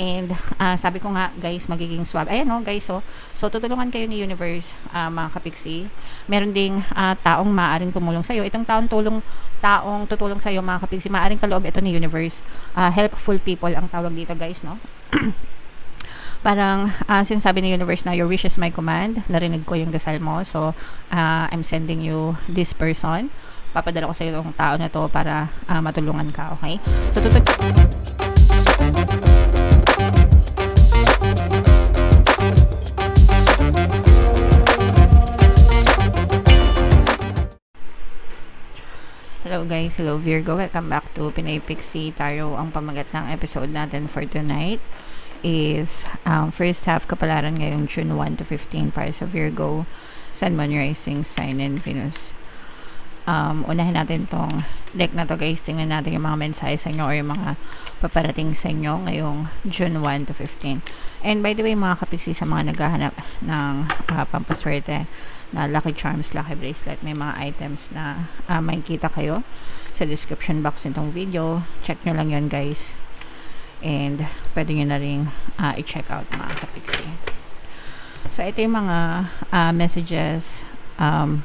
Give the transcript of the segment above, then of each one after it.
And sabi ko nga guys, magiging swab. Ayan no guys, so tutulungan kayo ni universe, mga kapiksi. Meron ding taong maaring tumulong sa iyo. Itong taong tutulong sa iyo mga kapiksi, maaring kaloob ito ni universe. Helpful people ang tawag dito guys, no? Parang sinasabi ni universe na your wish is my command. Narinig ko yung dasal mo, so I'm sending you this person. Papadala ko sa iyo yung tao na to para matulungan ka, okay? So hello guys, hello Virgo, welcome back to Pinay Pixie Tarot. Ang pamagat ng episode natin for tonight is first half kapalaran ngayong June 1 to 15 para sa Virgo, Sun, Moon, Rising, Sign, and Venus. Unahin natin tong deck na to guys. Tingnan natin yung mga mensahe sa inyo or yung mga paparating sa inyo ngayong June 1 to 15. And by the way mga kapiksi, sa mga naghahanap ng pampaswerte na lucky charms, lucky bracelet, may mga items na makikita kayo sa description box nitong video. Check nyo lang yun guys, and pwede nyo na rin i-check out mga kapiksi. So ito yung mga messages,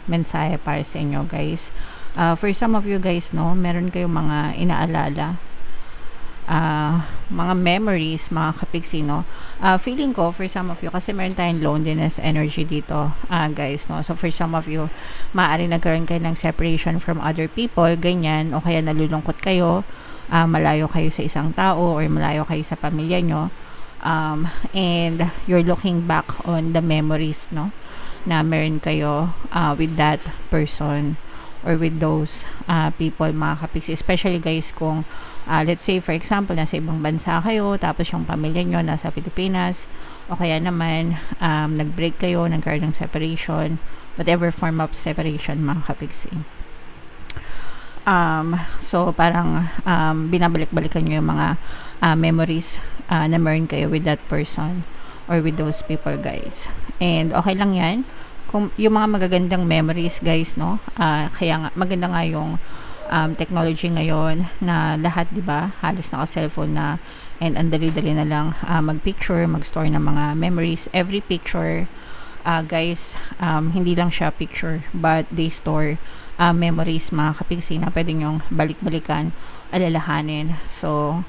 mensahe para sa inyo guys. For some of you guys, no, meron kayong mga inaalala, mga memories mga kapiksi, no. Feeling ko for some of you, kasi meron tayong loneliness energy dito guys, no. So for some of you, maaari nagkaroon kayo ng separation from other people, ganyan, o kaya nalulungkot kayo, malayo kayo sa isang tao or malayo kayo sa pamilya nyo, and you're looking back on the memories, no, na meron kayo with that person or with those people mga kapiksi. Especially guys kung let's say for example nasa ibang bansa kayo, tapos yung pamilya nyo nasa Pilipinas, o kaya naman nag-break kayo, nagkaroon ng separation, whatever form of separation mga kapiksi. So parang binabalik-balikan nyo yung mga memories na meron kayo with that person or with those people guys. And okay lang yan kung yung mga magagandang memories guys, no. Kaya nga maganda nga yung technology ngayon na lahat, di ba, halos naka-cellphone na, and ang dali-dali na lang mag-picture, mag-store ng mga memories. Every picture guys, hindi lang siya picture but they store memories mga kapiksi na pwede nyong balik-balikan, alalahanin. So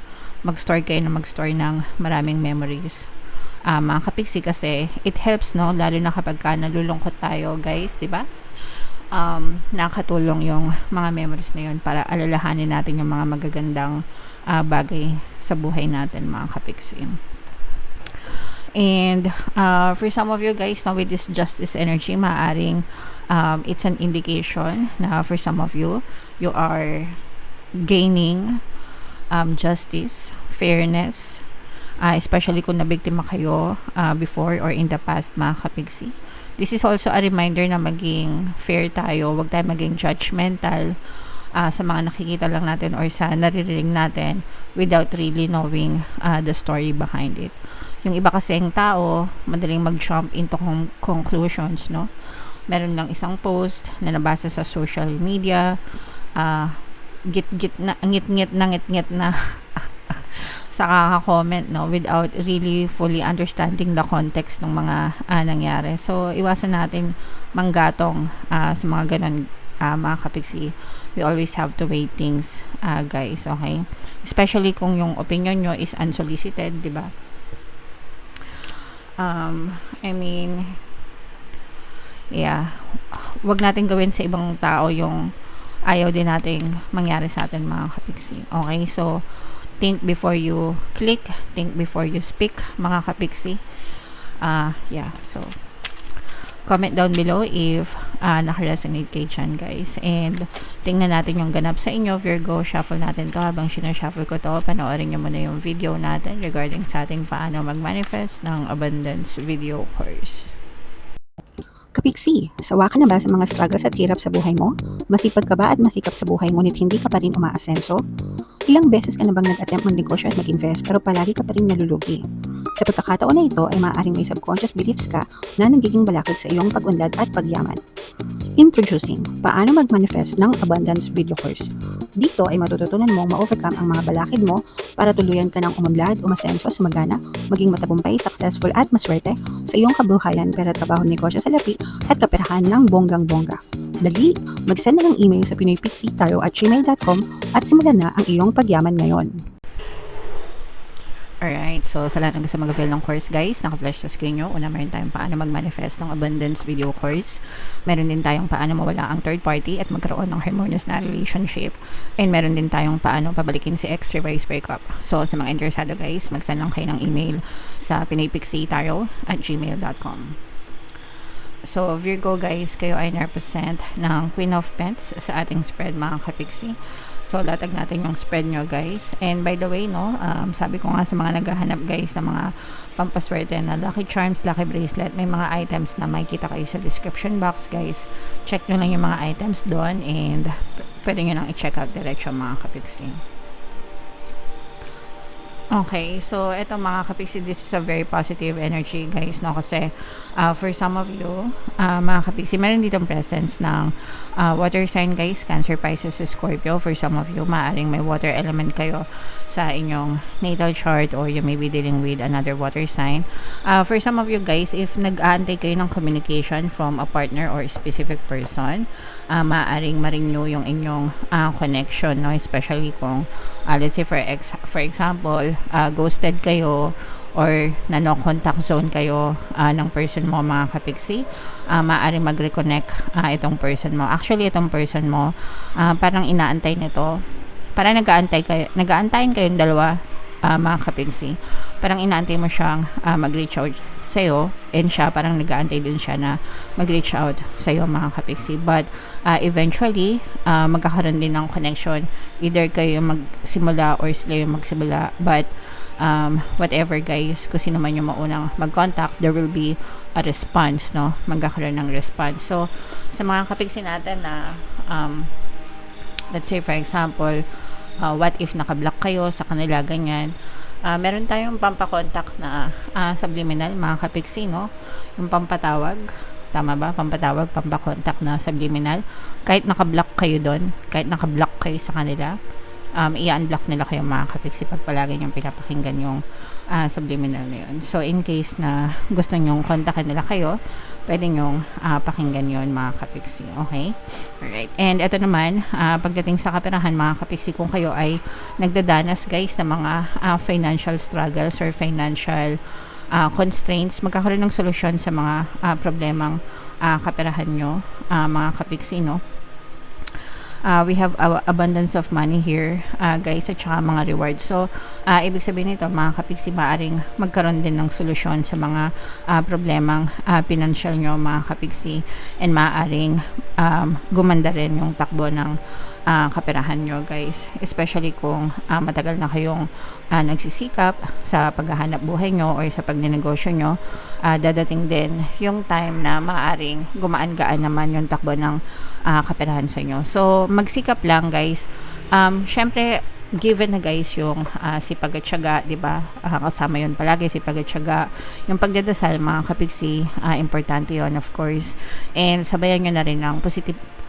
mag-store kayo na mag-store ng maraming memories mga kapiksi, kasi it helps, no, lalo na kapag nalulungkot tayo guys, di ba? Nakakatulong yung mga memories na yun para alalahanin natin yung mga magagandang bagay sa buhay natin mga kapiksi. And for some of you guys, now with this justice energy, maaring it's an indication na for some of you, you are gaining justice, fairness, especially kung nabiktima kayo before or in the past mga kapiksi. This is also a reminder na maging fair tayo, wag tayo maging judgmental sa mga nakikita lang natin or sa naririnig natin without really knowing the story behind it. Yung iba kasing tao, madaling mag-jump into conclusions, no? Meron lang isang post na nabasa sa social media, ngit-ngit na sa kaka-comment, no, without really fully understanding the context ng mga nangyari. So iwasan natin manggatong sa mga ganun mga kapiksi. We always have to weigh things guys, okay? Especially kung yung opinion nyo is unsolicited, di ba? I mean, yeah, wag natin gawin sa ibang tao yung ayaw din nating mangyari sa atin mga kapiksi. Okay, so think before you click, think before you speak mga kapiksi. Yeah, so comment down below if naka-resonate kayo dyan guys, and tingnan natin yung ganap sa inyo Virgo. Shuffle natin to. Habang sinashuffle ko to, panoorin nyo muna yung video natin regarding sa ating paano mag-manifest ng abundance video course. Kapiksi, sawa ka na ba sa mga struggles at hirap sa buhay mo? Masipag ka ba at masikap sa buhay ngunit hindi ka pa rin umaasenso? Ilang beses ka na bang nag-attempt mag-negosyo at mag-invest pero palagi ka pa rin nalulugi? Sa pagkakataon na ito ay maaaring may subconscious beliefs ka na nagiging balakid sa iyong pag-unlad at pagyaman. Introducing, paano mag-manifest ng abundance video course. Dito ay matututunan mong ma-overcome ang mga balakid mo para tuluyan ka ng umunlad, umasenso, sumagana, maging matagumpay, successful at maswerte sa iyong kabuhayan, pera, trabaho, negosyo sa lapi at kaperahan ng bonggang-bongga. Dali, mag-send na ng email sa pinoypixie@gmail.com at simulan na ang iyong pagyaman ngayon. Alright, so sa lahat ng gusto mag-avail ng course guys, naka-flash sa screen nyo. Una, meron tayong paano mag-manifest ng abundance video course. Meron din tayong paano mawala ang third party at magkaroon ng harmonious na relationship. And meron din tayong paano pabalikin si ex reverse breakup. So sa mga interesado guys, mag-send lang kayo ng email sa pinoypixie@gmail.com. So Virgo guys, kayo ay na-represent ng Queen of Pentacles sa ating spread mga kapixie. So, latag natin yung spread nyo, guys. And by the way, no, sabi ko nga sa mga naghahanap, guys, ng mga pampaswerte na lucky charms, lucky bracelet, may mga items na makikita kayo sa description box, guys. Check nyo lang yung mga items doon and pwede nyo lang i-check out diretso, mga kapixie. Okay, so eto mga kapixie, this is a very positive energy guys, no, kasi for some of you, mga kapixie, meron ditong presence ng water sign guys, Cancer, Pisces, Scorpio. For some of you, maaaring may water element kayo sa inyong natal chart or you may be dealing with another water sign. For some of you guys, if nag-aantay kayo ng communication from a partner or a specific person, maaaring ma-renew yung inyong connection, no, especially kung let's say for example, ghosted kayo or no contact zone kayo ng person mo mga kapixie, maaaring mag-reconnect itong person mo. Actually, itong person mo, parang inaantay nito. Parang nag-aantayin kayong dalawa mga kapixie. Parang inaantay mo siyang mag-reach out sa'yo, and siya parang nag-aantay din siya na mag-reach out sa'yo mga kapixie. But eventually, magkakaroon din ng connection. Either kayo magsimula or sila yung magsimula. But whatever guys, kung sino man yung maunang mag-contact, there will be a response, no? Magkakaroon ng response. So, sa mga kapixie natin na let's say for example, what if naka-block kayo sa kanila, ganyan. Meron tayong pampakontak na subliminal mga kapixie, no? Yung pampatawag, tama ba? Pampatawag, pampakontak na subliminal. Kahit naka-block kayo doon, kahit naka-block kayo sa kanila, i-unblock nila kayo mga kapixie pag palagi niyong pinapakinggan yung subliminal na yun. So in case na gusto nyong kontakin nila kayo, pwede nyong pakinggan yon mga kapixie. Okay? Alright. And ito naman, pagdating sa kaperahan mga kapixie, kung kayo ay nagdadanas guys ng mga financial struggles or financial constraints, magkakaroon ng solusyon sa mga problemang kaperahan nyo mga kapixie, no? We have abundance of money here guys, at saka mga rewards. So ibig sabihin nito mga kapixie, maaring magkaroon din ng solusyon sa mga problemang financial nyo mga kapixie, and maaring gumanda rin yung takbo ng kaperahan nyo guys, especially kung matagal na kayong nagsisikap sa paghahanap buhay nyo or sa pagnenegosyo nyo. Dadating din yung time na maaring gumaan-gaan naman yung takbo ng kaperahan sa inyo. So magsikap lang guys. Syempre given na guys yung sipag at tiyaga, di ba? Kasama yun palagi, sipag at tiyaga. Yung pagdadasal mga kapixie, importante yon of course. And sabayan nyo na rin ng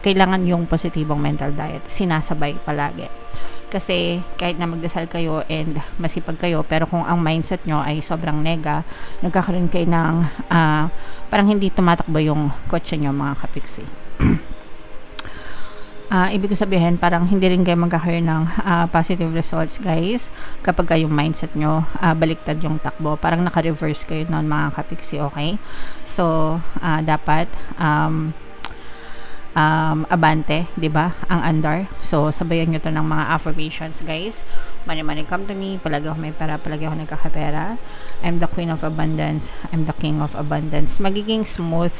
kailangan yung positibong mental diet. Sinasabay palagi. Kasi kahit na magdasal kayo and masipag kayo, pero kung ang mindset nyo ay sobrang nega, nagkakaroon kayo ng parang hindi tumatakbo yung kotse nyo mga kapixie. Ibig sabihin, parang hindi rin kayo magkakaroon ng positive results guys kapag yung mindset nyo baliktad yung takbo. Parang naka-reverse kayo noon mga kapixie, okay? So dapat abante, 'di ba? Ang andar. So sabayan niyo 'to ng mga affirmations, guys. Money, money come to me. Palagi ako may pera, palagi ako nagkakapera. I'm the queen of abundance. I'm the king of abundance. Magiging smooth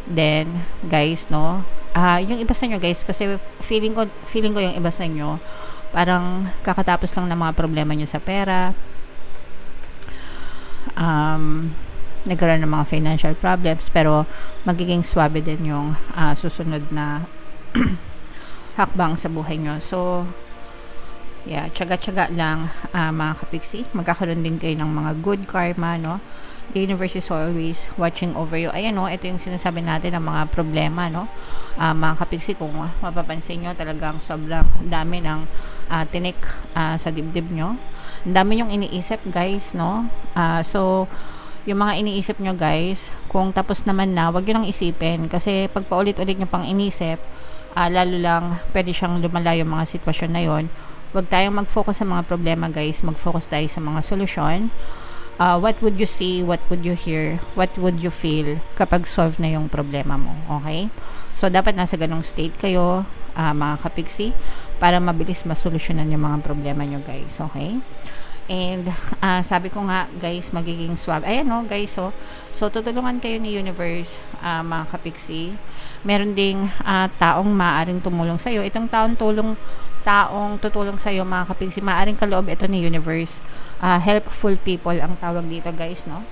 then, guys, no? Yung iba sa inyo, guys, kasi feeling ko yung iba sa inyo parang kakatapos lang ng mga problema niyo sa pera. Nagkaroon ng mga financial problems, pero magiging swabe din yung susunod na hakbang sa buhay nyo. So yeah, tiyaga-tiyaga lang mga kapixie. Magkakaroon din kayo ng mga good karma, no? the universe is always watching over you. Ayan, no, ito yung sinasabi natin ng mga problema, no? Mga kapiksi, kung mapapansin nyo, talagang sobrang dami ng tinik sa dibdib nyo. Ang dami yung iniisip, guys, no? So, yung mga iniisip nyo, guys, kung tapos naman na, wag nyo lang isipin. Kasi pag paulit-ulit nyo pang inisip, lalo lang pwede siyang lumala yung mga sitwasyon na yon. Wag tayong mag-focus sa mga problema, guys. Mag-focus tayo sa mga solusyon. What would you see? What would you hear? What would you feel kapag solve na yung problema mo? Okay? So, dapat nasa ganong state kayo, mga kapiksi, para mabilis masolusyonan yung mga problema nyo, guys. Okay? And, sabi ko nga, guys, magiging suave. Ayan, no, guys, so tutulungan kayo ni universe, mga kapiksi. Meron ding taong maaaring tumulong sa'yo. Itong taong tutulong sa'yo, mga kapiksi, maaaring kaloob ito ni universe. Helpful people ang tawag dito, guys, no?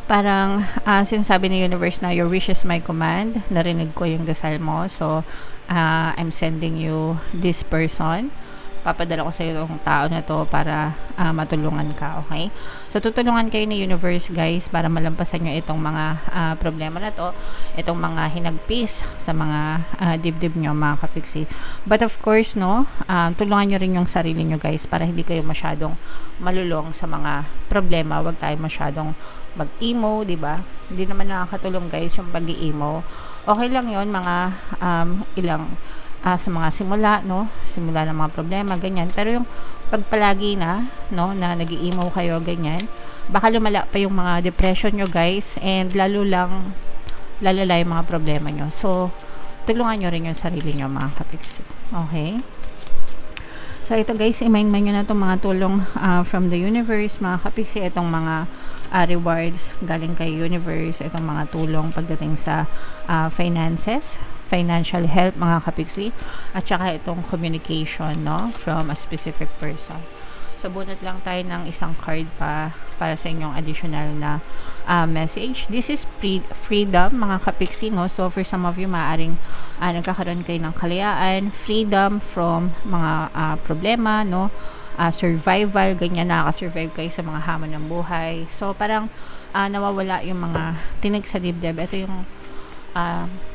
Parang sinasabi ni universe na your wish is my command. Narinig ko yung dasal mo. So, I'm sending you this person. Papadala ko sa iyo yung tao na to para matulungan ka, okay? So, tutulungan kayo ni universe, guys, para malampasan nyo itong mga problema na to, itong mga hinagpis sa mga dibdib nyo, mga kapiksi. But of course, no, tulungan nyo rin yung sarili nyo, guys, para hindi kayo masyadong malulong sa mga problema. Huwag tayo masyadong mag-emo, di ba? Hindi naman nakakatulong, guys, yung pag-emo. Okay lang yon, mga ilang sa mga simula, no? Simula ng mga problema, ganyan. Pero yung pagpalagi na, no, na nag-i-emo kayo, ganyan, baka lumala pa yung mga depression nyo, guys, and lalala yung mga problema nyo. So, tulungan nyo rin yung sarili nyo, mga kapiksi. Okay? So, ito, guys, i-mind nyo na itong mga tulong from the universe, mga kapiksi, itong mga rewards galing kay universe, itong mga tulong pagdating sa finances, financial help, mga kapiksi, at saka itong communication, no, from a specific person. So, bunot lang tayo ng isang card para sa inyong additional na message. This is freedom, mga kapiksi, no? So, for some of you, maaaring nagkakaroon kayo ng kalayaan, freedom from mga problema, no? Survival, ganyan, nakaka-survive kayo sa mga hamon ng buhay. So, parang nawawala yung mga tinig sa dibdib. Ito yung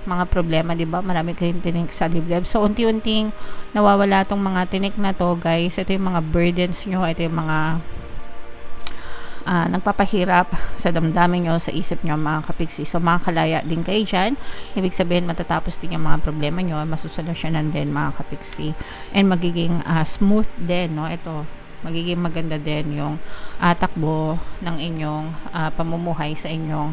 mga problema, di ba? Marami kayong tinik sa dibdib. So, unti-unting nawawala tong mga tinik na to, guys. Ito yung mga burdens nyo. Ito yung mga nagpapahirap sa damdamin nyo, sa isip nyo, mga kapiksi. So, makakalaya din kayo dyan. Ibig sabihin, matatapos din yung mga problema nyo. Masusolusyonan din, mga kapiksi. And magiging smooth din, no? Ito, magiging maganda din yung takbo ng inyong pamumuhay sa inyong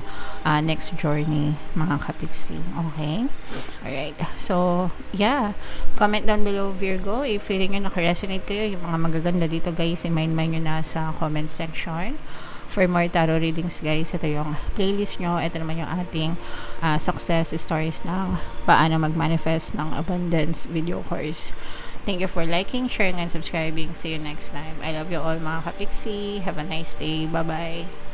next journey, mga kapiksi. Okay? Alright. So, yeah. Comment down below, Virgo, if feeling nyo nakaresonate kayo, yung mga magaganda dito, guys, i-mind nyo na sa comment section. For more tarot readings, guys, ito yung playlist nyo. Ito naman yung ating success stories ng paano mag-manifest ng abundance video course. Thank you for liking, sharing, and subscribing. See you next time. I love you all, mga kapiksi. Have a nice day. Bye-bye.